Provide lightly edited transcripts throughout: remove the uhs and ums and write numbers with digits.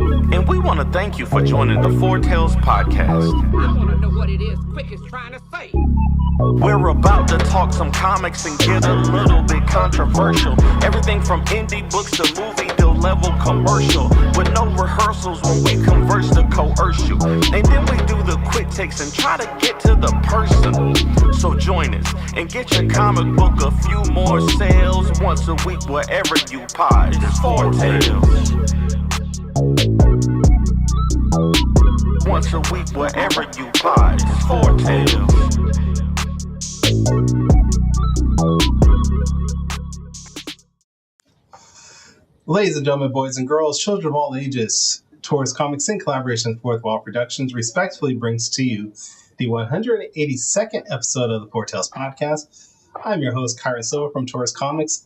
And we want to thank you for joining the Four Tales podcast. I want to know what it is Quick is trying to say. We're about to talk some comics and get a little bit controversial. Everything from indie books to movie to level commercial. With no rehearsals when we converse to coerce you. And then we do the quick takes and try to get to the person. So join us and get your comic book a few more sales once a week wherever you pod. It's Four Tales. Once a week wherever you pod. It's Four Tales. Ladies and gentlemen, boys and girls, children of all ages, Taurus Comics in collaboration with Fourth Wall Productions respectfully brings to you the 182nd episode of the Four Tales podcast. I'm your host, Kyron Silva from Taurus Comics.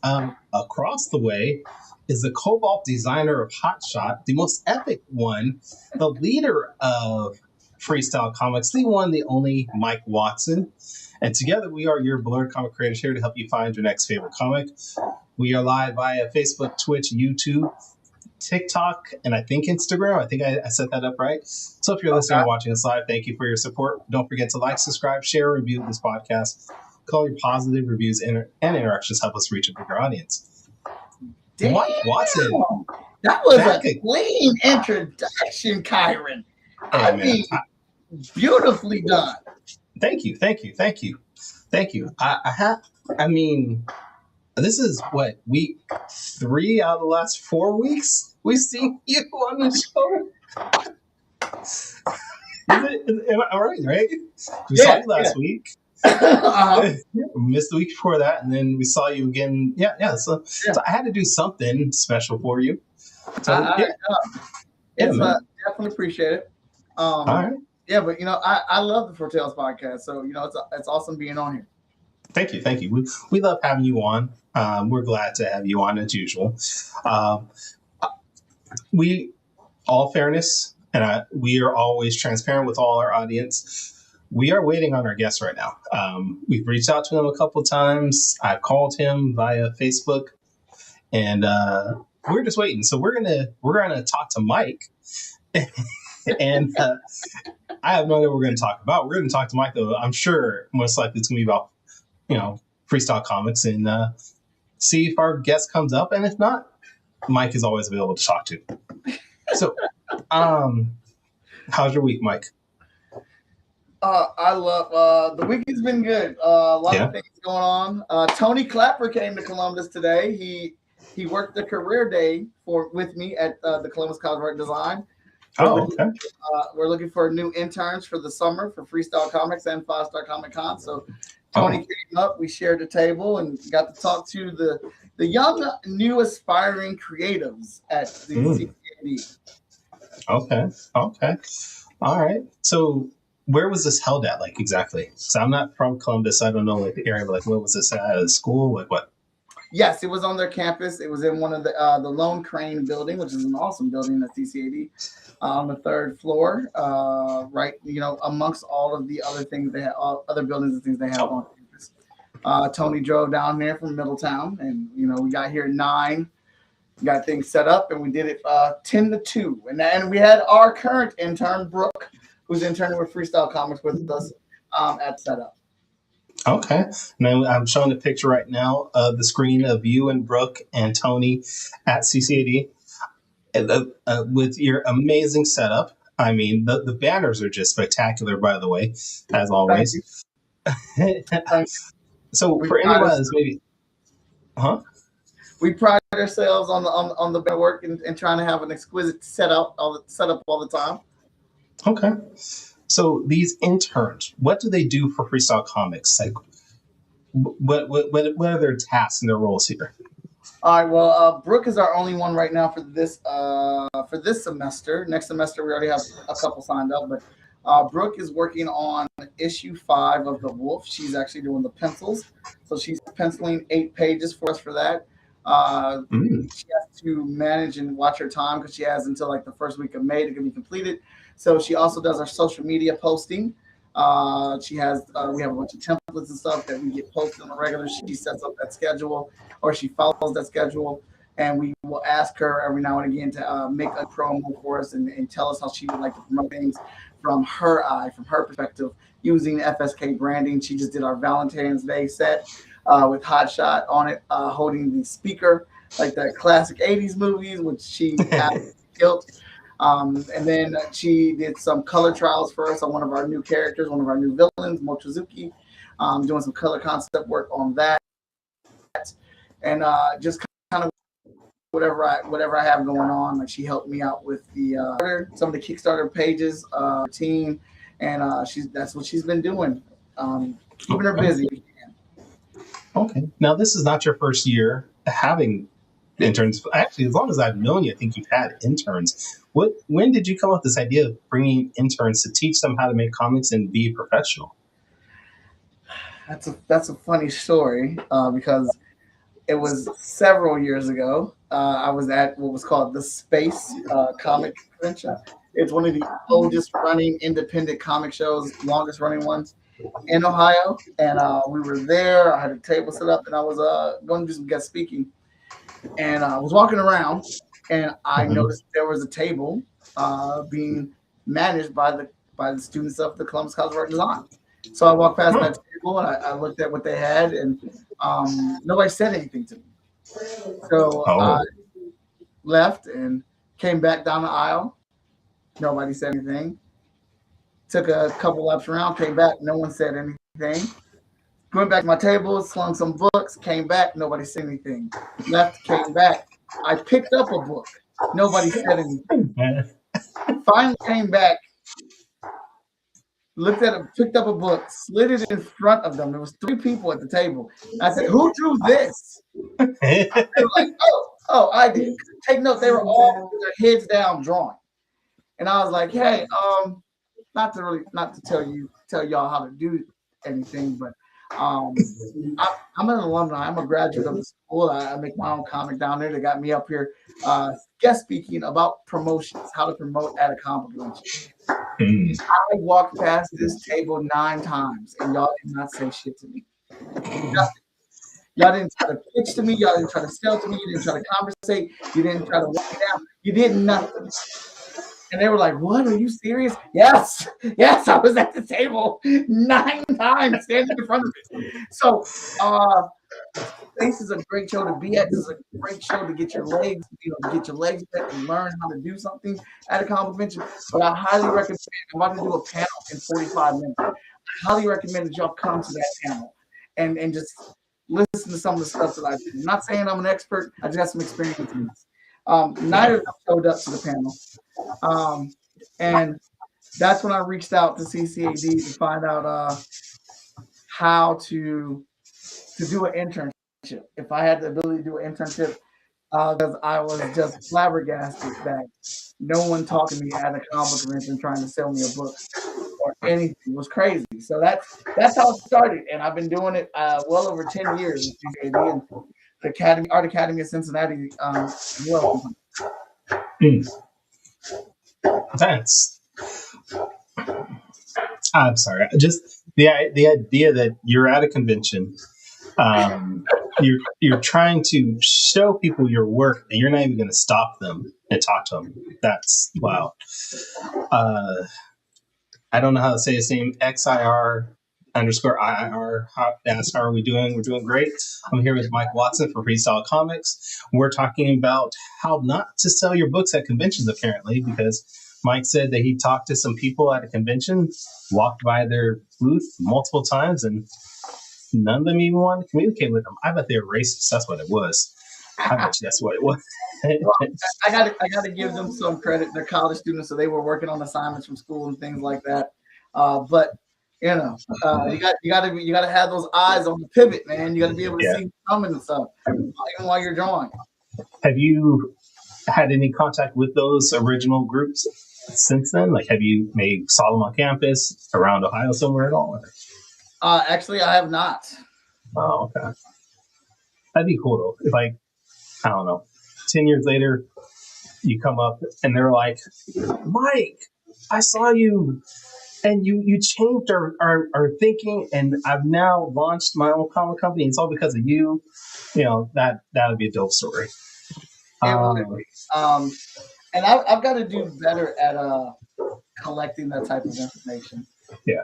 Across the way is the Cobalt designer of Hotshot, the most epic one, the leader of Freestyle Comics, the one, the only Mike Watson. And together we are your blurred comic creators here to help you find your next favorite comic. We are live via Facebook, Twitch, YouTube, TikTok, and I think Instagram. I think I set that up right. So if you're listening or watching us live, thank you for your support. Don't forget to like, subscribe, share, review this podcast. Call your positive reviews and interactions help us reach a bigger audience. Damn. Mike Watson. That was a clean introduction, Kyron. I mean, beautifully done. Thank you. I mean, this is what, week 3 out of the last 4 weeks we've seen you on the show. Am I right? We saw you last week. We missed the week before that, and then we saw you again. So I had to do something special for you. So, definitely appreciate it. All right. Yeah, but I love the Four Tales podcast, so it's awesome being on here. Thank you. We love having you on. We're glad to have you on as usual. We, all fairness, and we are always transparent with all our audience. We are waiting on our guest right now. We've reached out to him a couple of times. I've called him via Facebook, and we're just waiting. So we're gonna talk to Mike, and I have no idea what we're going to talk about. We're going to talk to Mike, though. I'm sure most likely it's going to be about Freestyle Comics, and see if our guest comes up, and if not, Mike is always available to talk to. So, how's your week, Mike? I love the week has been good. A lot of things going on. Tony Clapper came to Columbus today. He worked the career day with me at the Columbus College of Art Design. We're looking for new interns for the summer for Freestyle Comics and 5-Star Comic Con. So Tony came up, we shared the table, and got to talk to the young, new aspiring creatives at the CCAD. Okay. All right. So where was this held at, like, exactly? So I'm not from Columbus. I don't know, like, the area, but, like, where was this at? A school? Like, what? Yes, it was on their campus. It was in one of the Lone Crane building, which is an awesome building at CCAD, on the 3rd floor, right, amongst all of the other things they have, other buildings and things they have on campus. Tony drove down there from Middletown, and we got here at 9. We got things set up, and we did it 10 to 2, and we had our current intern Brooke, who's interning with Freestyle Comics with us at setup. Okay. Now I'm showing a picture right now of the screen of you and Brooke and Tony at CCAD with your amazing setup. I mean, the banners are just spectacular, by the way, as always. So for anyone that's maybe, we pride ourselves on the banner work and trying to have an exquisite setup all the time. Okay. So these interns, what do they do for Freestyle Comics? Like, what are their tasks and their roles here? All right. Well, Brooke is our only one right now for this semester. Next semester, we already have a couple signed up, but Brooke is working on issue 5 of The Wolf. She's actually doing the pencils, so she's penciling 8 pages for us for that. She has to manage and watch her time because she has until like the first week of May to be completed. So she also does our social media posting. We have a bunch of templates and stuff that we get posted on a regular. She sets up that schedule, or she follows that schedule. and we will ask her every now and again to make a promo for us and tell us how she would like to promote things from her eye, from her perspective, using FSK branding. She just did our Valentine's Day set with Hot Shot on it, holding the speaker like the classic 80s movies, which she absolutely killed. And then she did some color trials for us on one of our new characters, one of our new villains, Mochizuki, doing some color concept work on that. And just kind of whatever I have going on. Like, she helped me out with some of the Kickstarter pages, team, and that's what she's been doing, keeping her busy. Okay. Now, this is not your first year having interns. Actually, as long as I've known you, I think you've had interns. When did you come up with this idea of bringing interns to teach them how to make comics and be a professional? That's a funny story because it was several years ago. I was at what was called the Space Comic Convention. It's one of the oldest running independent comic shows, longest running ones in Ohio. And we were there. I had a table set up, and I was going to do some guest speaking. And I was walking around, and I noticed there was a table being managed by the students of the Columbus College of Art and Design. So I walked past that table, and I looked at what they had, and nobody said anything to me. So I left and came back down the aisle. Nobody said anything. Took a couple laps around, came back. No one said anything. Went back to my table, slung some books, came back. Nobody said anything. Left, came back. I picked up a book. Nobody said anything. Finally came back. Looked at it, picked up a book, slid it in front of them. There was 3 people at the table. I said, "Who drew this?" They were like, "Oh, I did." Take note, they were all with their heads down drawing. And I was like, "Hey, not to tell y'all how to do anything, but I'm an alumni. I'm a graduate of the school. I make my own comic down there. They got me up here guest speaking about promotions, how to promote at a comic convention. I walked past this table 9 times, and y'all did not say shit to me. Nothing. Y'all didn't try to pitch to me. Y'all didn't try to sell to me. You didn't try to conversate. You didn't try to walk me down. You did nothing. And they were like, "What? Are you serious?" Yes, I was at the table 9 times standing in front of it. So, this is a great show to be at. This is a great show to get your legs, wet and learn how to do something at a comic convention. But I highly recommend, I'm about to do a panel in 45 minutes. I highly recommend that y'all come to that panel and just listen to some of the stuff that I do. I'm not saying I'm an expert. I just got some experience in this. Neither of them showed up to the panel. And that's when I reached out to CCAD to find out how to do an internship. If I had the ability to do an internship, because I was just flabbergasted that no one talked to me at a comic convention trying to sell me a book or anything. It was crazy. So that's how it started, and I've been doing it well over 10 years with CCAD and the Art Academy of Cincinnati as well. That's. I'm sorry. Just the idea that you're at a convention. You're trying to show people your work, and you're not even going to stop them and talk to them. That's wow. I don't know how to say his name. XIR_IIR. How are we doing? We're doing great. I'm here with Mike Watson from Freestyle Comics. We're talking about how not to sell your books at conventions, apparently, because Mike said that he talked to some people at a convention, walked by their booth multiple times, and none of them even wanted to communicate with them. I bet they were racist. That's what it was. I bet you that's what it was. Well, I gotta give them some credit. They're college students, so they were working on assignments from school and things like that. But you gotta have those eyes on the pivot, man. You gotta be able to see coming and stuff, even while you're drawing. Have you had any contact with those original groups since then? Like, have you saw them on campus around Ohio somewhere at all? Actually, I have not. Oh, okay. That'd be cool though. If I don't know, 10 years later, you come up and they're like, "Mike, I saw you and you changed our thinking, and I've now launched my own comic company. It's all because of you." That would be a dope story. It would. And I've got to do better at collecting that type of information. Yeah.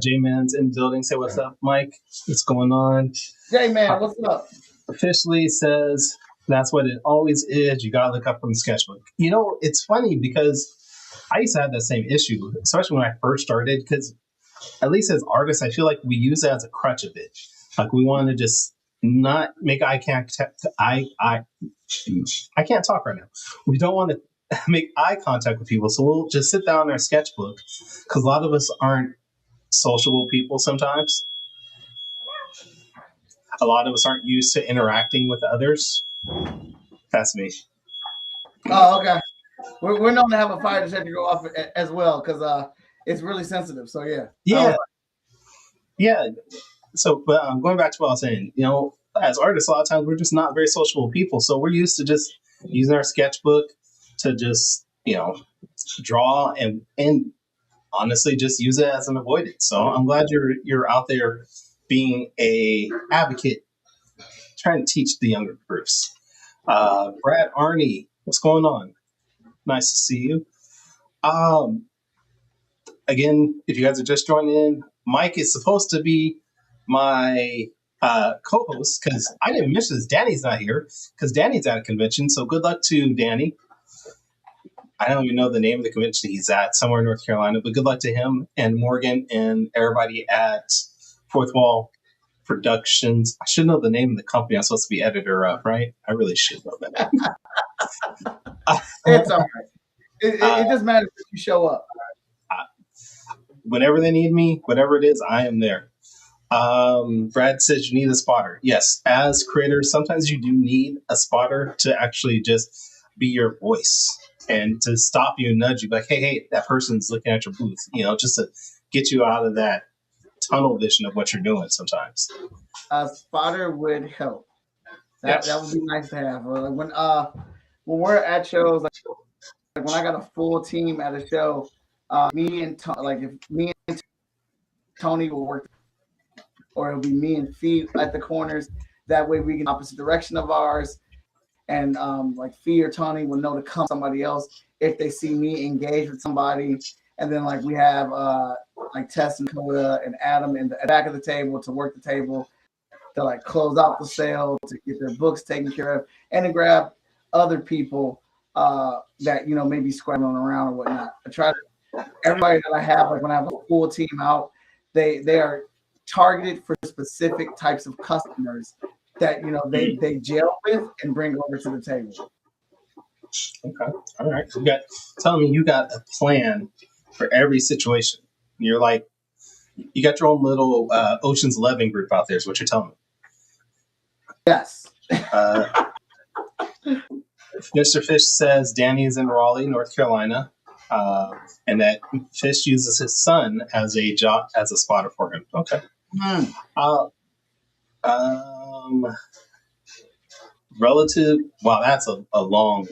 J-Man's in the building. Say what's up, Mike. What's going on? J-Man, what's up? Officially says that's what it always is. You gotta look up from the sketchbook. You know, it's funny because I used to have that same issue, especially when I first started, because at least as artists, I feel like we use it as a crutch a bit. Like we want to just not make eye contact. I can't talk right now. We don't want to make eye contact with people, so we'll just sit down in our sketchbook because a lot of us aren't sociable people sometimes. A lot of us aren't used to interacting with others. That's me. Oh, okay. We're known to have a fire detector go off as well because it's really sensitive. So yeah. Yeah. So, but going back to what I was saying, you know, as artists, a lot of times we're just not very sociable people. So we're used to just using our sketchbook to just, you know, draw and honestly just use it as an avoidance. So I'm glad you're out there being a advocate, trying to teach the younger groups. Brad Arney, what's going on? Nice to see you. Again, if you guys are just joining in, Mike is supposed to be my co-host because I didn't mention this. Danny's not here because Danny's at a convention. So good luck to Danny. I don't even know the name of the convention he's at, somewhere in North Carolina, but good luck to him and Morgan and everybody at Fourth Wall Productions. I should know the name of the company I'm supposed to be editor of, right? I really should know that. It's all right. It doesn't matter if you show up. Whenever they need me, whatever it is, I am there. Brad says you need a spotter. Yes, as creators, sometimes you do need a spotter to actually just be your voice and to stop you and nudge you like, hey, that person's looking at your booth, you know, just to get you out of that tunnel vision of what you're doing sometimes. A spotter would help. That would be nice to have. When we're at shows, like when I got a full team at a show, me and Tony will work, or it'll be me and Fee at the corners. That way we can opposite direction of ours. And like Fee or Tony will know to come somebody else if they see me engage with somebody. And then like we have like Tess and Coda and Adam in the back of the table to work the table, to like close out the sale, to get their books taken care of, and to grab other people that, you know, maybe scrambling around or whatnot. I try to, everybody that I have, like when I have a full team out, they are targeted for specific types of customers that, you know, they gel with and bring over to the table. Okay. All right. Telling me you got a plan for every situation. You're like, you got your own little Ocean's 11 group out there is what you're telling me. Yes. Mr. Fish says Danny is in Raleigh, North Carolina, and that Fish uses his son as a spotter for him. Okay. Relative. Wow, that's a long.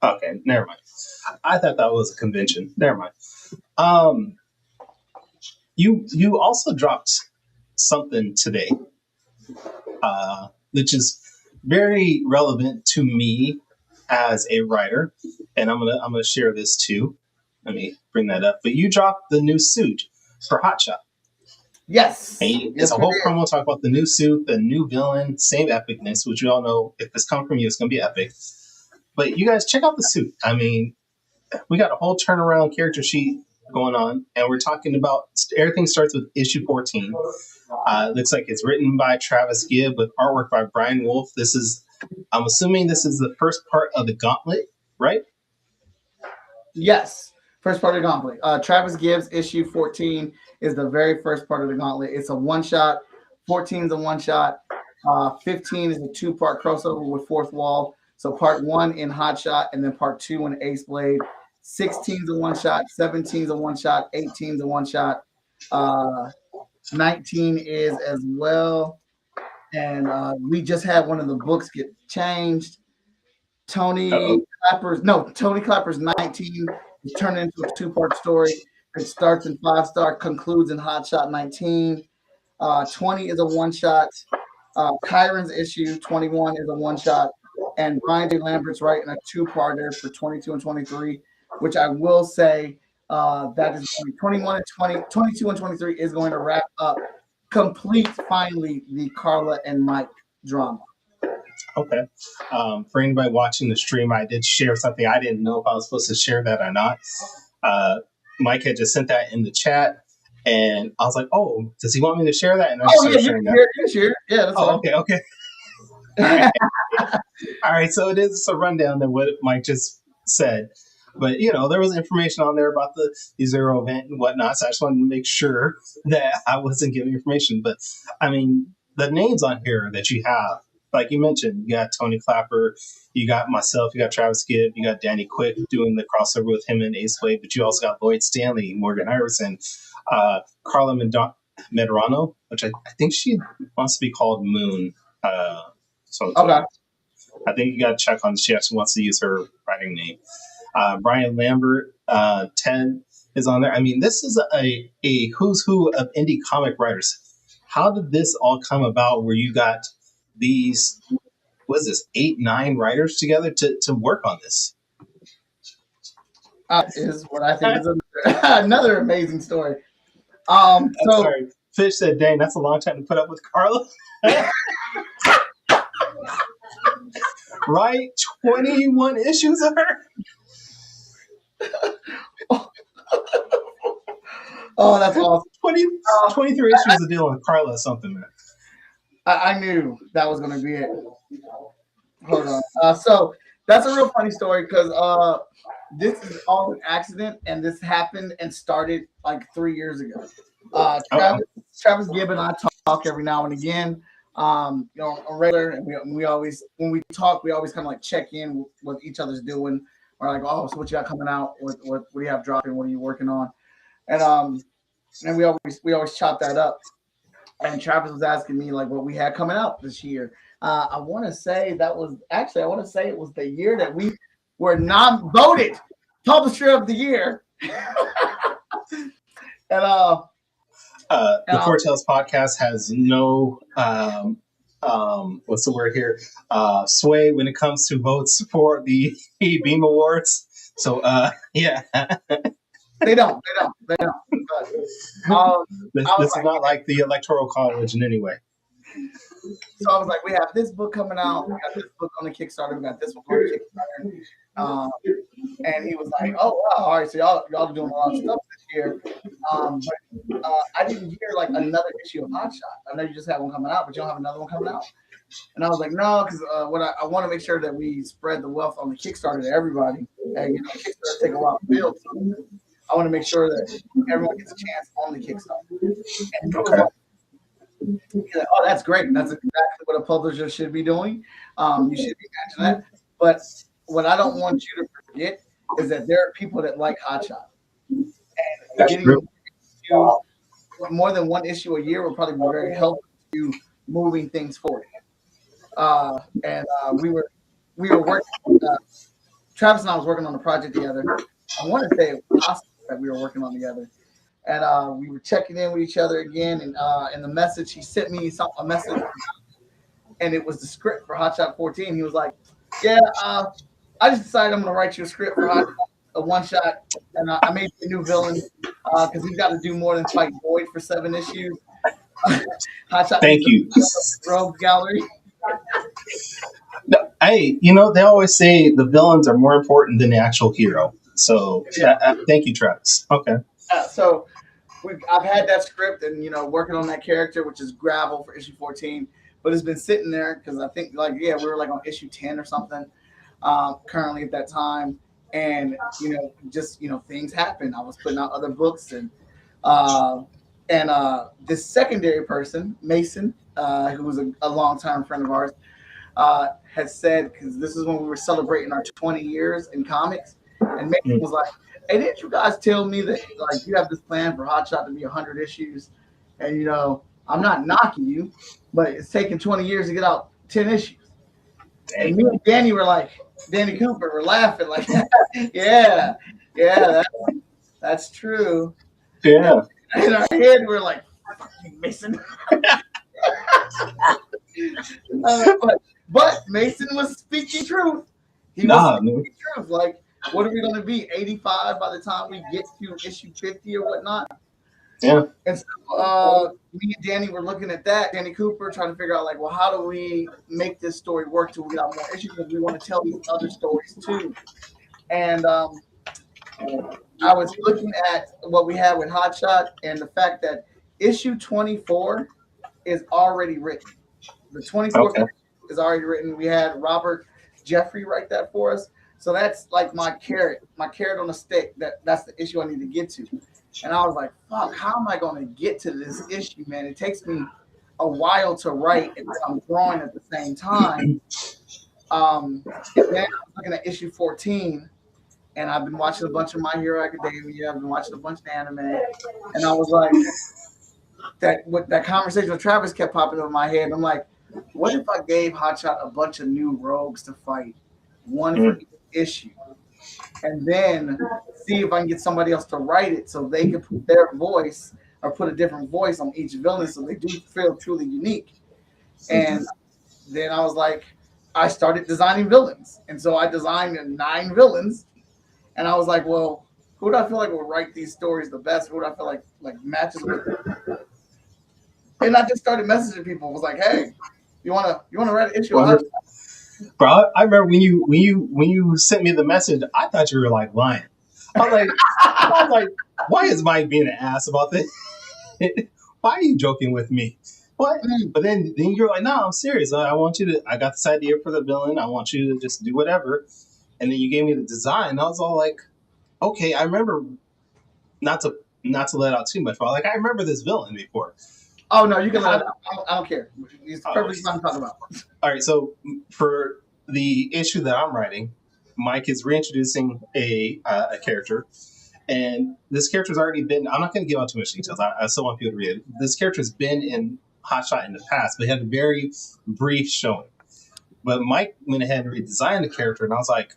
Okay, never mind. I thought that was a convention. Never mind. You also dropped something today, which is very relevant to me as a writer, and I'm gonna share this too. Let me bring that up. But you dropped the new suit for Hot Shot. Yes. It's a whole promo talk about the new suit, the new villain, same epicness, which we all know if it's coming from you, it's gonna be epic. But you guys check out the suit. I mean, we got a whole turnaround character sheet going on, and we're talking about everything starts with issue 14. Looks like it's written by Travis Gibb with artwork by Brian Wolf. I'm assuming this is the first part of the Gauntlet, right? Yes, first part of the Gauntlet. Travis Gibbs issue 14 is the very first part of the Gauntlet. It's a one-shot. 14 is a one-shot. 15 is a two-part crossover with Fourth Wall. So part 1 in Hot Shot and then part 2 in Ace Blade. 16 is a one-shot. 17 is a one-shot. 18 is a one-shot. 19 is as well. And we just had one of the books get changed. Tony Clapper's 19 is turned into a two-part story. It starts in 5-star, concludes in Hot Shot 19. 20 is a one-shot. Kyron's issue 21 is a one shot, and Brian J. Lambert's writing a two-parter for 22 and 23, which I will say that is 21 and 20, 22 and 23 is going to wrap up, complete finally the Carla and Mike drama. Okay. For anybody watching the stream, I did share something. I didn't know if I was supposed to share that or not. Mike had just sent that in the chat, and I was like, "Oh, does he want me to share that?" And I started sharing that. Share. Yeah, that's fine. Okay. All right. All right. So it is a rundown of what Mike just said, but there was information on there about the Zero event and whatnot. So I just wanted to make sure that I wasn't giving information. But I mean, the names on here that you have, like you mentioned, you got Tony Clapper, you got myself, you got Travis Gibb, you got Danny Quick doing the crossover with him and Ace Wade, but you also got Lloyd Stanley, Morgan Iverson, Carla Medrano, which I think she wants to be called Moon. Okay. I think you got to check on she actually wants to use her writing name. Brian Lambert, Ted is on there. I mean, this is a who's who of indie comic writers. How did this all come about where you got these, what is this, 8-9 writers together to work on this? Is what I think is another amazing story. Sorry. Fish said, "Dang, that's a long time to put up with Carla." Right? 21 issues of her? Oh, that's awesome. 23 issues of dealing with Carla or something, man. I knew that was going to be it. Hold on. So that's a real funny story because this is all an accident, and this happened and started like 3 years ago. Travis Gibb and I talk every now and again. On regular, and we always, when we talk, we always kind of like check in with what each other's doing. We're like, "Oh, so what you got coming out? What do you have dropping? What are you working on?" And we always chop that up. And Travis was asking me like what we had coming out this year. I want to say it was the year that we were voted Publisher of the Year. And the Foretales podcast has no what's the word here? Sway when it comes to votes for the Beam Awards. So yeah. They don't. But, this is not like the Electoral College in any way. So I was like, we have this book coming out. We got this book on the Kickstarter. We got this book on the Kickstarter. And he was like, "Oh wow, all right. So y'all are doing a lot of stuff this year." But I didn't hear like another issue of Hot Shot. I know you just had one coming out, but you don't have another one coming out. And I was like, no, because what I want to make sure that we spread the wealth on the Kickstarter to everybody. And Kickstarter take a while to build. So I want to make sure that everyone gets a chance on the Kickstarter. And okay. Like, "Oh, that's great. That's exactly what a publisher should be doing. You should be matching that." But what I don't want you to forget is that there are people that like Hot Shot. And getting more than one issue a year will probably be very helpful to you moving things forward. We were working. Travis and I was working on a project together. I want to say it was awesome that we were working on together, and we were checking in with each other again. And in the message, he sent me a message, and it was the script for Hot Shot 14. He was like, "Yeah, I just decided I'm going to write you a script for Hot Shot, a one shot, and I made a new villain because he's got to do more than fight Void for 7 issues." Hot Shot. Thank you. Rogue Gallery. No, hey, they always say the villains are more important than the actual hero. So thank you, Travis. Okay. So I've had that script and working on that character, which is Gravel for issue 14, but it's been sitting there because I think we were like on issue 10 or something currently at that time, and things happen. I was putting out other books and this secondary person, Mason, who was a longtime friend of ours, had said, because this is when we were celebrating our 20 years in comics, and Mason was like, "Hey, didn't you guys tell me that you have this plan for Hot Shot to be 100 issues? And I'm not knocking you, but it's taking 20 years to get out 10 issues." And me and Danny Cooper were laughing like, yeah, that's true. Yeah. In our head, we're like, "Fucking Mason." But Mason was speaking truth. He was Nah, man. speaking truth. Like, what are we going to be? 85 by the time we get to issue 50 or whatnot? Yeah. And so me and Danny were looking at that, Danny Cooper, trying to figure out, like, well, how do we make this story work till we get out more issues? Because we want to tell these other stories too. And I was looking at what we had with Hotshot and the fact that issue 24 is already written. The 24th Okay. is already written. We had Robert Jeffrey write that for us. So that's like my carrot on the stick. That's the issue I need to get to. And I was like, fuck, how am I going to get to this issue, man? It takes me a while to write and I'm drawing at the same time. Then I was looking at issue 14, and I've been watching a bunch of My Hero Academia. I've been watching a bunch of anime. And I was like, that conversation with Travis kept popping in my head. I'm like, what if I gave Hotshot a bunch of new rogues to fight, one for each issue, and then see if I can get somebody else to write it so they can put their voice or put a different voice on each villain so they do feel truly unique. And then I was like, I started designing villains. And so I designed 9 villains. And I was like, well, who do I feel like will write these stories the best? Who do I feel like matches with them? And I just started messaging people. I was like, hey, you wanna write an issue? Bro, I remember when you sent me the message, I thought you were like lying. I was like, why is Mike being an ass about this? Why are you joking with me? What? But then you're like, no, I'm serious. I got this idea for the villain. I want you to just do whatever. And then you gave me the design. I was all like, okay, I remember, not to let out too much, but like, I remember this villain before. Oh, no, you can let it out. I don't care. It's perfectly fine to talk about. All right, so for the issue that I'm writing, Mike is reintroducing a character. And this character's already been, I'm not going to give out too much details. I still want people to read it. This character's been in Hotshot in the past, but he had a very brief showing. But Mike went ahead and redesigned the character, and I was like,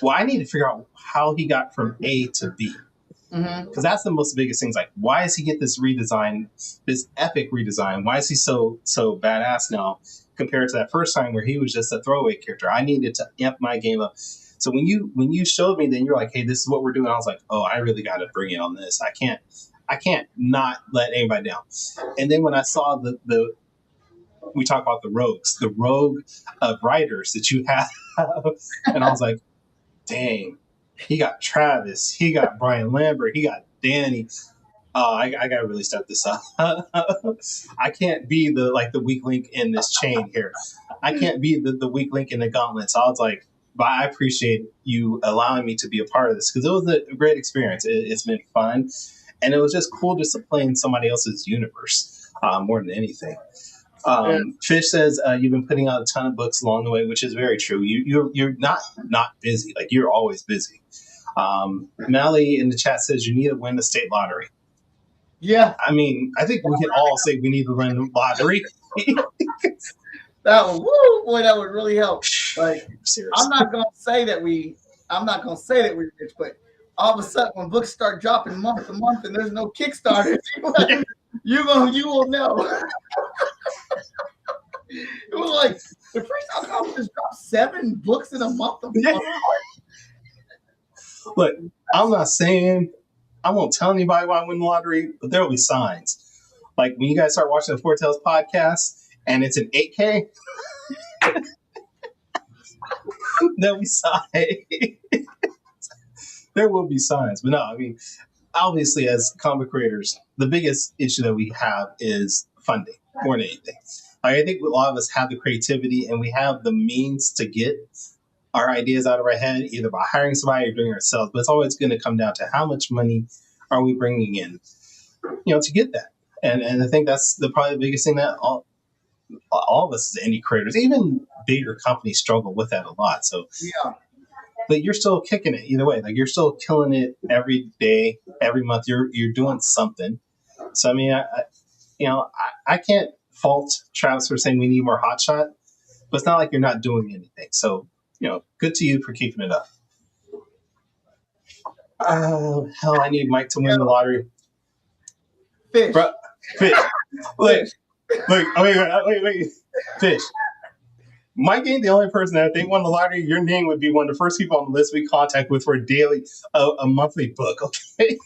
well, I need to figure out how he got from A to B. Because that's the most biggest thing. Like, why does he get this redesign, this epic redesign? Why is he so badass now compared to that first time where he was just a throwaway character? I needed to amp my game up. So when you showed me, then you're like, hey, this is what we're doing. I was like, oh, I really got to bring it on this. I can't not let anybody down. And then when I saw we talk about the rogue of writers that you have, and I was like, dang. He got Travis. He got Brian Lambert. He got Danny. Oh, I gotta really step this up. I can't be the weak link in this chain here. I can't be the weak link in the gauntlet. So I was like, but I appreciate you allowing me to be a part of this because it was a great experience. It's been fun, and it was just cool just to play in somebody else's universe more than anything. Fish says you've been putting out a ton of books along the way, which is very true. You're not busy. Like, you're always busy. Mally in the chat says you need to win the state lottery. Yeah. I mean, I think we can all say we need to win the lottery. That would really help. Like, seriously. I'm not gonna say that we're rich, but all of a sudden when books start dropping month to month and there's no Kickstarter, you will know. It was like the Freestyle Conference just dropped 7 books in a month. Look, I'm not saying I won't tell anybody why I win the lottery, but there will be signs. Like when you guys start watching the Foretales podcast and it's an 8K, there'll be signs. There will be signs. But no, I mean, obviously as comic creators, the biggest issue that we have is funding more than anything. I think a lot of us have the creativity and we have the means to get our ideas out of our head, either by hiring somebody or doing it ourselves. But it's always going to come down to how much money are we bringing in, to get that. And I think that's probably the biggest thing that all of us as indie creators, even bigger companies, struggle with that a lot. So yeah. But you're still kicking it either way. Like, you're still killing it every day, every month. You're doing something. So I mean, I can't fault Travis for saying we need more Hotshot, but it's not like you're not doing anything. So, good to you for keeping it up. Hell, I need Mike to win the lottery. Fish. Bro, fish. Look, Wait, wait. Fish. Mike ain't the only person that if they won the lottery, your name would be one of the first people on the list we contact with for a monthly book. Okay.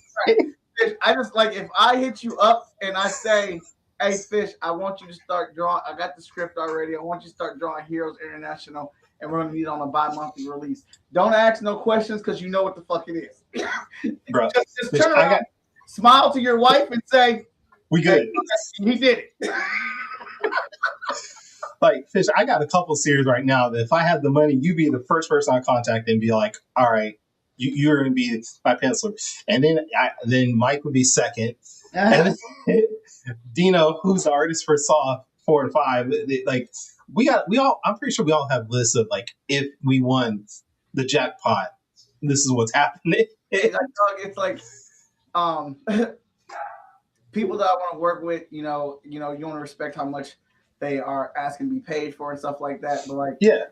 Fish, I just like if I hit you up and I say, "Hey, Fish, I want you to start drawing. I got the script already. I want you to start drawing Heroes International, and we're gonna need it on a bi-monthly release. Don't ask no questions because you know what the fuck it is. Bro, just turn around, smile to your wife, and say, "We good." Hey, he did it. Like, Fish, I got a couple series right now that if I had the money, you'd be the first person I contact and be like, "All right, you're going to be my penciler," and then Mike would be second, and then Dino, who's the artist for Saw 4 and 5, like we all. I'm pretty sure we all have lists of like if we won the jackpot, this is what's happening. It's like people that I want to work with. You want to respect how much they are asking to be paid for and stuff like that. But like, yeah.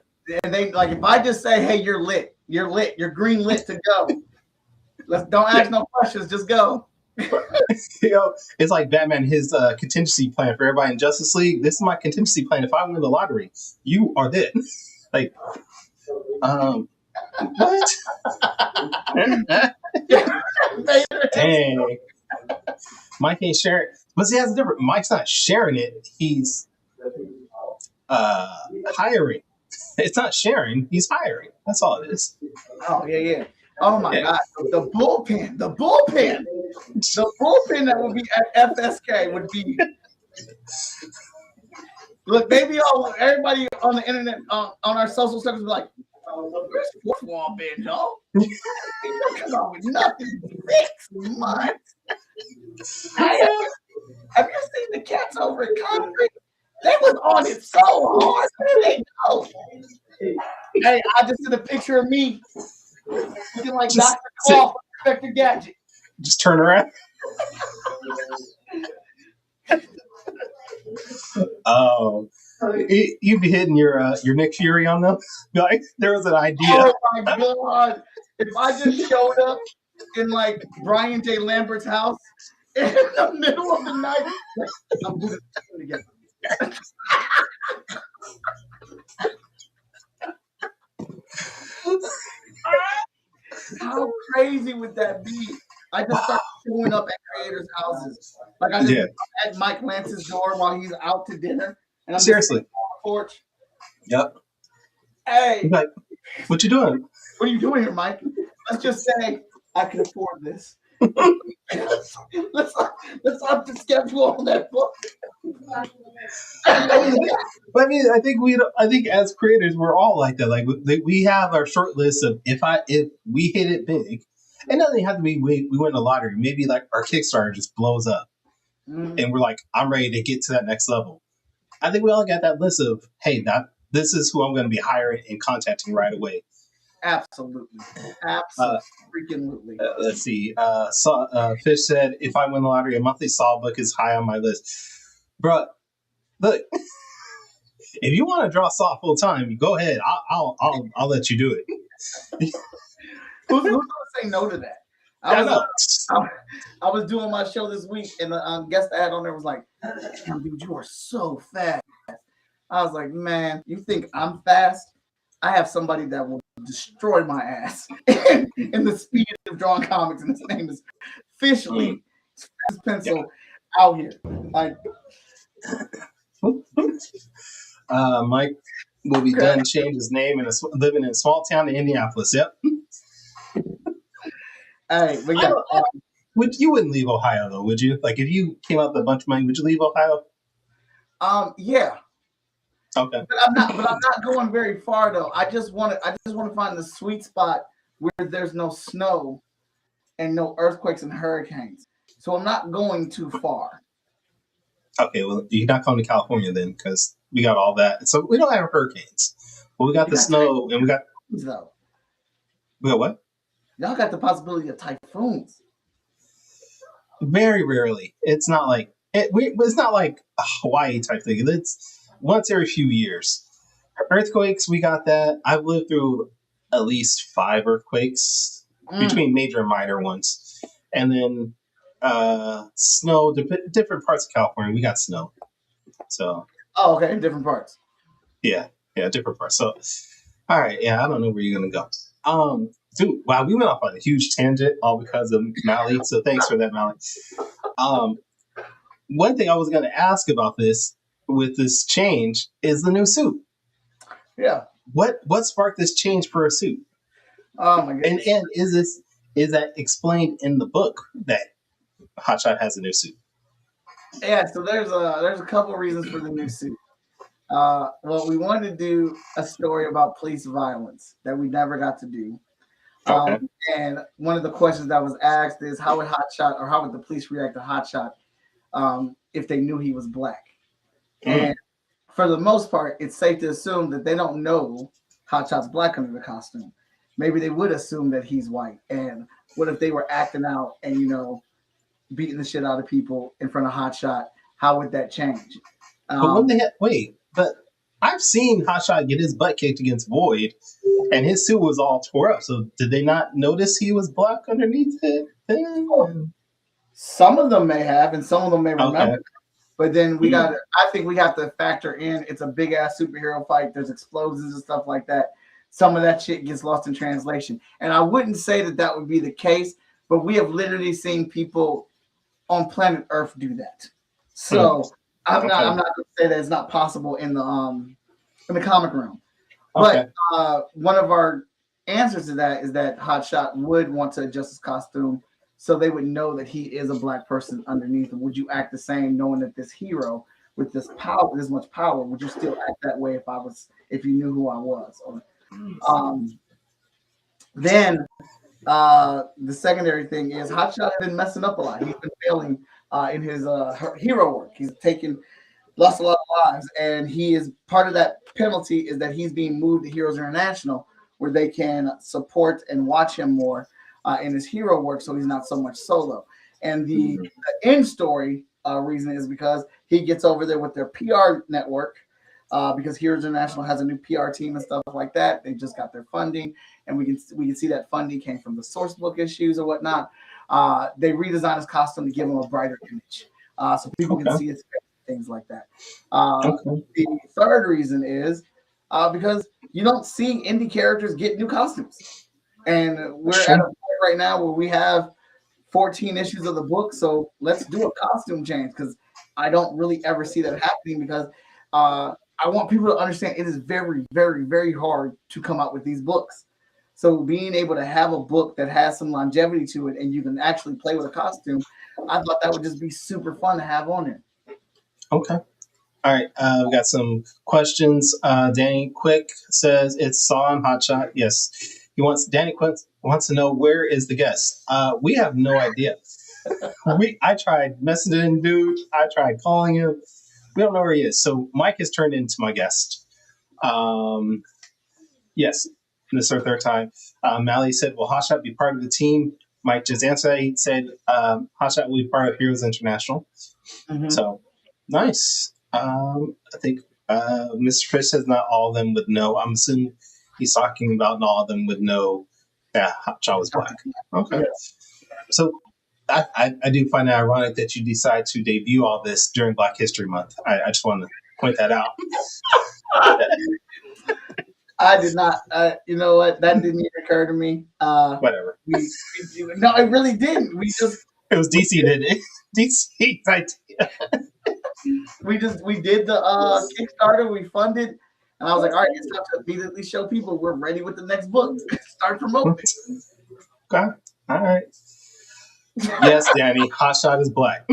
And they like if I just say, "Hey, you're lit, you're green lit to go." Don't ask no questions, just go. It's like Batman, his contingency plan for everybody in Justice League. This is my contingency plan. If I win the lottery, you are it. Like, what? Dang. Mike ain't sharing, but see, that's different. Mike's not sharing it. He's hiring. It's not sharing. He's hiring. That's all it is. Oh yeah. Oh my God, the bullpen that would be at FSK would be. Look, maybe everybody on the internet, on our social circles, be like, "Where's fourth wall been, y'all? Come on with nothing. 6 months. Have you seen the cats over at Concrete? They was on it so hard. Where did they go? Hey, I just did a picture of me looking like Dr. Claw from Inspector Gadget. Just turn around. Oh, you'd be hitting your Nick Fury on them. Like there was an idea. Oh my God! If I just showed up in like Brian J. Lambert's house in the middle of the night, I'm doing it again. How crazy would that be? I just start showing up at creators' houses. Like I just at Mike Lance's door while he's out to dinner, and I'm seriously on the porch. Yep. Hey, like, what you doing? What are you doing here, Mike? Let's just say I can afford this. let's up the schedule on that book. I mean, I think as creators, we're all like that. Like we have our short list of if we hit it big, and it doesn't have to be we win the lottery. Maybe like our Kickstarter just blows up, and we're like, I'm ready to get to that next level. I think we all got that list of, hey, this is who I'm going to be hiring and contacting right away. Absolutely. Freaking. Let's see. Fish said, if I win the lottery, a monthly Saw book is high on my list. Bro, look, if you want to draw Saw full time, go ahead. I'll let you do it. Who's going to say no to that? I was doing my show this week, and the guest I had on there was like, "Damn, dude, you are so fast." I was like, "Man, you think I'm fast? I have somebody that will destroy my ass in the speed of drawing comics, and his name is Fish Lee. His pencil out here." Like, Mike will be done. Change his name and living in a small town in Indianapolis. Yep. Hey, but yeah, you wouldn't leave Ohio though, would you? Like if you came out with a bunch of money, would you leave Ohio? Yeah. Okay. But I'm not going very far though. I just want to find the sweet spot where there's no snow and no earthquakes and hurricanes. So I'm not going too far. Okay, well you're not coming to California then, because we got all that. So we don't have hurricanes. But we got the snow and we got though. We got what? Y'all got the possibility of typhoons. Very rarely. It's not like it's not like a Hawaii type thing. It's once every few years. Earthquakes, we got that. I've lived through at least 5 earthquakes between major and minor ones, and then snow. Different parts of California, we got snow. So Oh, okay, different parts. yeah, different parts. So all right, I don't know where you're gonna go. Dude, wow, we went off on a huge tangent all because of Mally. So thanks for that, Mally. Um, one thing I was gonna ask about this with this change is the new suit. Yeah. What sparked this change for a suit? Oh my goodness. And is that explained in the book that Hotshot has a new suit? Yeah. So there's a couple reasons for the new suit. Well, we wanted to do a story about police violence that we never got to do. Okay. And one of the questions that was asked is how would Hotshot or how would the police react to Hotshot if they knew he was black? And for the most part, it's safe to assume that they don't know Hotshot's black under the costume. Maybe they would assume that he's white. And what if they were acting out and beating the shit out of people in front of Hotshot? How would that change? But when they had but I've seen Hotshot get his butt kicked against Void, and his suit was all tore up. So did they not notice he was black underneath it? Some of them may have, and some of them may remember. Okay. But then I think we have to factor in it's a big ass superhero fight. There's explosions and stuff like that. Some of that shit gets lost in translation. And I wouldn't say that would be the case, but we have literally seen people on planet Earth do that. So I'm not going to say that it's not possible in the comic realm. But one of our answers to that is that Hotshot would want to adjust his costume so they would know that he is a black person underneath him. Would you act the same knowing that this hero with this power, this much power, would you still act that way if you knew who I was? Then the secondary thing is Hotshot has been messing up a lot. He's been failing in his hero work. He's lost a lot of lives, and he is part of that penalty is that he's being moved to Heroes International, where they can support and watch him more in his hero work, so he's not so much solo. And the end story reason is because he gets over there with their PR network, because Heroes International has a new PR team and stuff like that. They just got their funding, and we can see that funding came from the source book issues or whatnot. They redesigned his costume to give him a brighter image, so people can see his face, things like that. The third reason is because you don't see indie characters get new costumes, and we're at a point right now where we have 14 issues of the book, so let's do a costume change, because I don't really ever see that happening, because I want people to understand it is very, very, very hard to come out with these books. So being able to have a book that has some longevity to it and you can actually play with a costume, I thought that would just be super fun to have on there. Okay. All right. We got some questions. Danny Quick says it's Saw and Hotshot. Yes. Danny Quick wants to know, where is the guest? We have no idea. I tried messaging dude. I tried calling him. We don't know where he is. So Mike has turned into my guest. Yes. This is our third time. Mally said, will Hotshot be part of the team? Mike just answered. He said Hotshot will be part of Heroes International. So nice. I think Mr. Fish says not all of them would know. I'm assuming he's talking about not all of them would know that Hotshot was black. Okay. So I do find it ironic that you decide to debut all this during Black History Month. I just want to point that out. I did not. You know what? That didn't even occur to me. Whatever. No, it really didn't. It was DC, didn't it? DC idea. We did the Kickstarter. We funded, and I was like, all right, it's time to immediately show people we're ready with the next book. Start promoting. Okay. All right. Yes, Danny. Hotshot is black.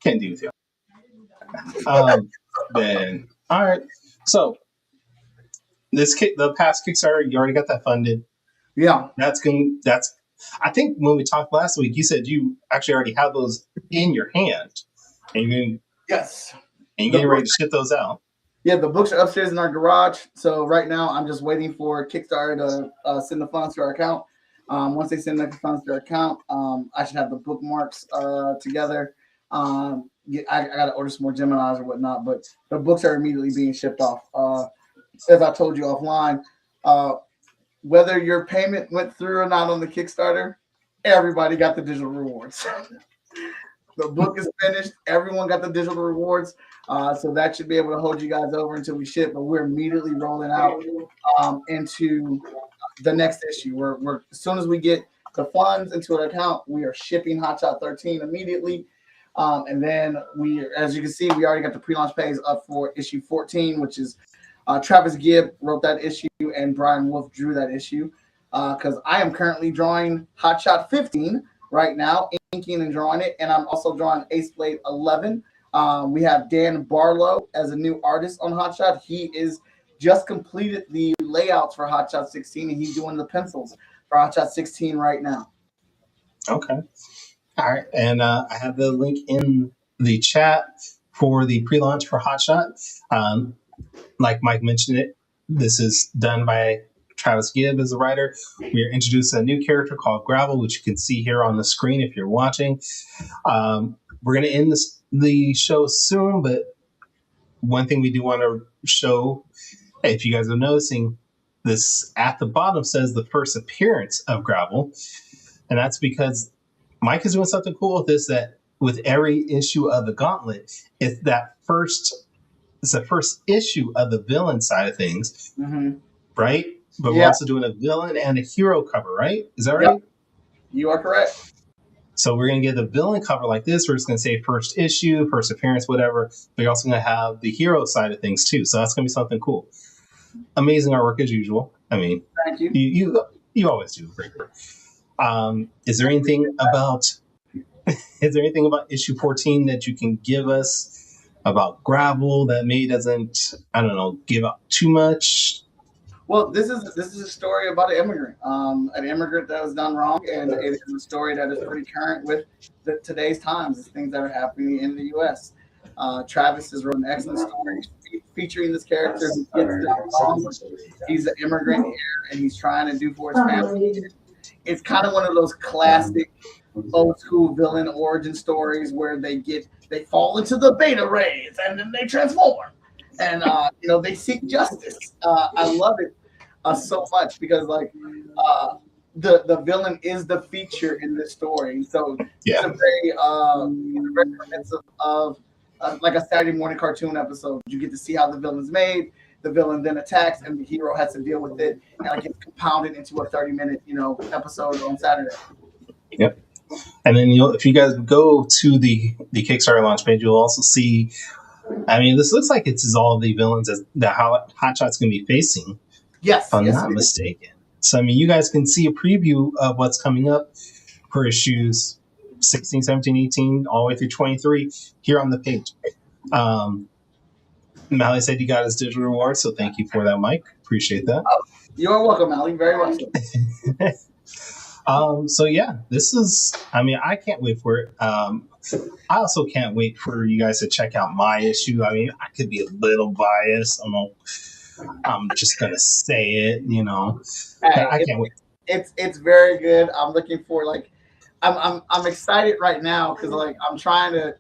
Can't do with you. Then all right. So the past Kickstarter, you already got that funded. Yeah. That's I think when we talked last week, you said you actually already have those in your hand, and yes, and you're getting ready to ship those out. Yeah, the books are upstairs in our garage. So right now, I'm just waiting for Kickstarter to send the funds to our account. Once they send the funds to our account, I should have the bookmarks together. I got to order some more Geminis or whatnot, but the books are immediately being shipped off. As I told you offline, whether your payment went through or not on the Kickstarter, everybody got the digital rewards. The book is finished. Everyone got the digital rewards. So that should be able to hold you guys over until we ship. But we're immediately rolling out into the next issue. We're as soon as we get the funds into an account, we are shipping Hot Shot 13 immediately. And then as you can see, we already got the pre-launch page up for issue 14, which is Travis Gibb wrote that issue and Brian Wolf drew that issue. Because I am currently drawing Hot Shot 15 right now, inking and drawing it, and I'm also drawing Ace Blade 11. We have Dan Barlow as a new artist on Hot Shot. He is just completed the layouts for Hot Shot 16, and he's doing the pencils for Hot Shot 16 right now. Okay. All right. And I have the link in the chat for the pre-launch for Hot Shot. Like Mike mentioned it, this is done by Travis Gibb as the writer. We are introducing a new character called Gravel, which you can see here on the screen if you're watching. We're going to end the show soon, but one thing we do want to show, if you guys are noticing, this at the bottom says the first appearance of Gravel. And that's because Mike is doing something cool with this, that with every issue of the Gauntlet, it's the first issue of the villain side of things, right? But we're also doing a villain and a hero cover, right? Is that right? Yep. You are correct. So we're going to get the villain cover like this. We're just going to say first issue, first appearance, whatever. But you're also going to have the hero side of things too. So that's going to be something cool. Amazing artwork as usual. I mean, thank you. You always do great work. Is there anything about issue 14 that you can give us about Gravel that maybe doesn't, I don't know, give up too much? Well, this is a story about an immigrant that was done wrong, and it is a story that is pretty current with today's times. It's things that are happening in the U.S. Travis has written an excellent story featuring this character who gets done wrong. He's an immigrant here, and he's trying to do for his family. It's kind of one of those classic old school villain origin stories where they fall into the beta rays and then they transform, and they seek justice. I love it so much because the villain is the feature in this story. So it's a very reminiscent of like a Saturday morning cartoon episode. You get to see how the villain's made. The villain then attacks, and the hero has to deal with it, and it gets compounded into a 30-minute, episode on Saturday. Yep. And then if you guys go to the Kickstarter launch page, you'll also see. I mean, this looks like it's all the villains that Hot Shot's going to be facing. Yes, if I'm not mistaken. So I mean, you guys can see a preview of what's coming up for issues 16, 17, 18, all the way through 23 here on the page. Mally said you got his digital reward, so thank you for that, Mike. Appreciate that. You're welcome, Mally. Very much so. So yeah, this is, I mean, I can't wait for it. I also can't wait for you guys to check out my issue. I mean, I could be a little biased. I'm just going to say it, Hey, I can't wait. It's very good. I'm looking for I'm excited right now because I'm trying to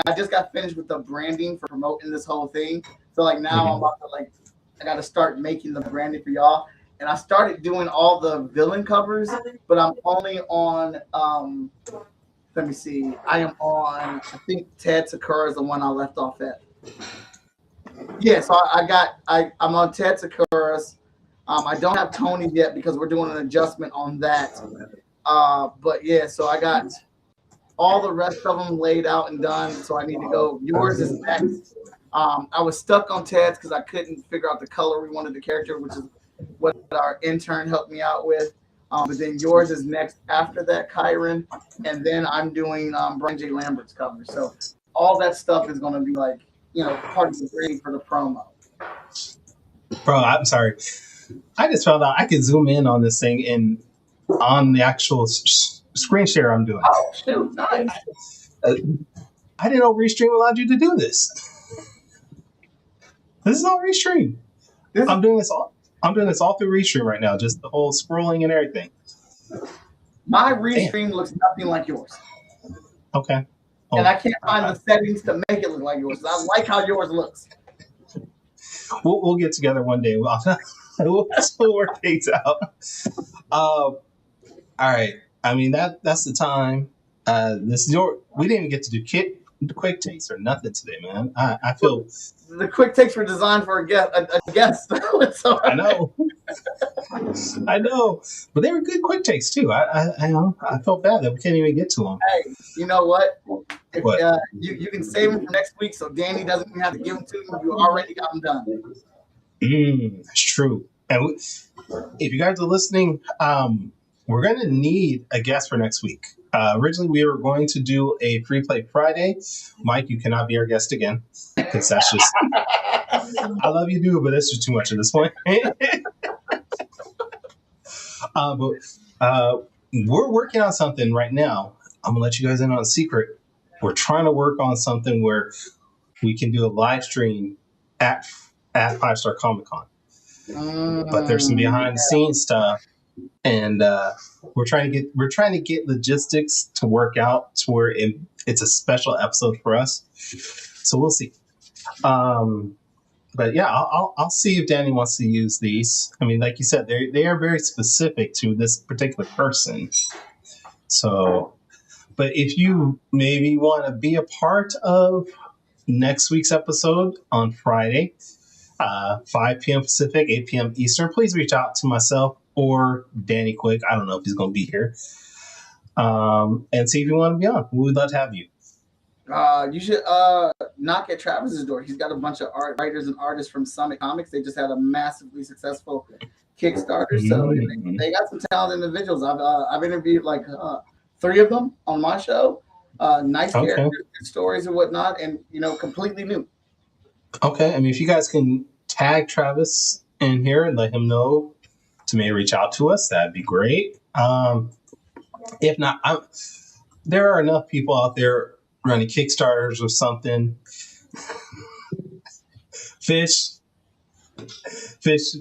I just got finished with the branding for promoting this whole thing. So now I'm about to I got to start making the branding for y'all. And I started doing all the villain covers, but I'm only on let me see. I am on, I think Ted Sakura is the one I left off at. Yeah, so I'm on Ted Sakura's. I don't have Tony's yet because we're doing an adjustment on that. But yeah, so I got all the rest of them laid out and done. So I need to go. Yours is next. I was stuck on Ted's because I couldn't figure out the color we wanted the character, which is what our intern helped me out with. But then yours is next after that, Kyron. And then I'm doing Brian J. Lambert's cover. So all that stuff is going to be part of the grade for the promo. Bro, I'm sorry. I just found out I could zoom in on this thing and on the actual screen share I'm doing. Oh, shoot, nice. I didn't know Restream allowed you to do this. This is all Restream. I'm doing this all through Restream right now, just the whole scrolling and everything. My Restream looks nothing like yours. Okay. And I can't find the settings to make it look like yours. I like how yours looks. We'll get together one day. We'll work things out. All right. I mean, that's the time. This is we didn't even get to do quick takes or nothing today, man. I feel the quick takes were designed for a guest. So, I know, I know, but they were good quick takes too. I know I felt bad that we can't even get to them. Hey, you know what? What? You can save them for next week, so Danny doesn't even have to give them to you. You already got them done. That's true. And if you guys are listening, we're going to need a guest for next week. Originally, we were going to do a free play Friday. Mike, you cannot be our guest again because that's just. I love you, dude, but that's just too much at this point. But we're working on something right now. I'm gonna let you guys in on a secret. We're trying to work on something where we can do a live stream at 5 Star Comic Con. But there's some behind the scenes stuff, and we're trying to get logistics to work out to where it's a special episode for us. So we'll see. But yeah, I'll see if Danny wants to use these. I mean, like you said, they are very specific to this particular person. So, but if you maybe want to be a part of next week's episode on Friday, 5 p.m. Pacific, 8 p.m. Eastern, please reach out to myself or Danny Quick. I don't know if he's going to be here. And see if you want to be on. We would love to have you. You should knock at Travis's door. He's got a bunch of writers and artists from Summit Comics. They just had a massively successful Kickstarter. So they got some talented individuals. I've interviewed like 3 of them on my show. Nice characters, good stories and whatnot, and completely new. Okay, I mean, if you guys can tag Travis in here and let him know to maybe reach out to us, that'd be great. If not, there are enough people out there running Kickstarters or something. Fish,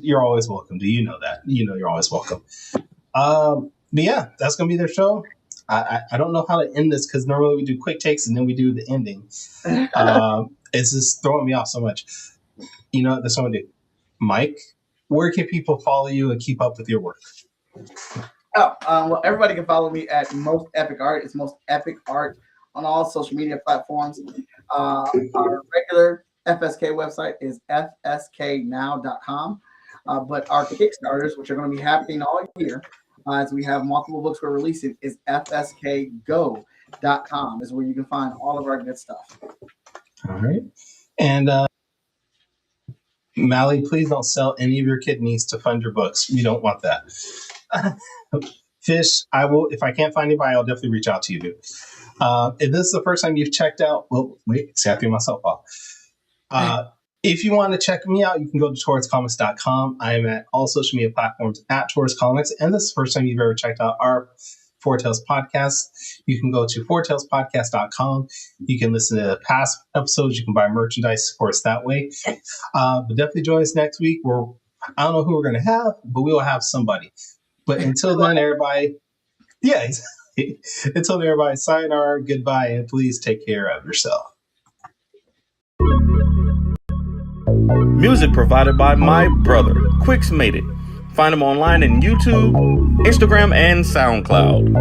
you're always welcome. Do you know that? You're always welcome. But yeah, that's gonna be their show. I don't know how to end this because normally we do quick takes and then we do the ending. It's just throwing me off so much. You know what? That's what I'm gonna do. Mike, where can people follow you and keep up with your work? Well, everybody can follow me at Most Epic Art. It's Most Epic Art on all social media platforms. Our regular FSK website is fsknow.com. But our Kickstarters, which are going to be happening all year, as we have multiple books we're releasing, is fskgo.com is where you can find all of our good stuff. All right. And Mally, please don't sell any of your kidneys to fund your books. We don't want that. Fish, I will. If I can't find anybody, I'll definitely reach out to you, dude. If this is the first time you've checked out, well, wait, see, I threw myself off. If you want to check me out, you can go to torrescomics.com. I am at all social media platforms at Torres Comics. And this is the first time you've ever checked out our Four Tales podcast. You can go to fourtalespodcast.com. You can listen to past episodes. You can buy merchandise, of course, that way. But definitely join us next week. I don't know who we're going to have, but we will have somebody. But until then, everybody, until then, everybody, sayonara, goodbye, and please take care of yourself. Music provided by my brother, Quix Made It. Find him online in YouTube, Instagram, and SoundCloud.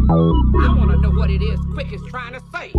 I want to know what it is Quick is trying to say.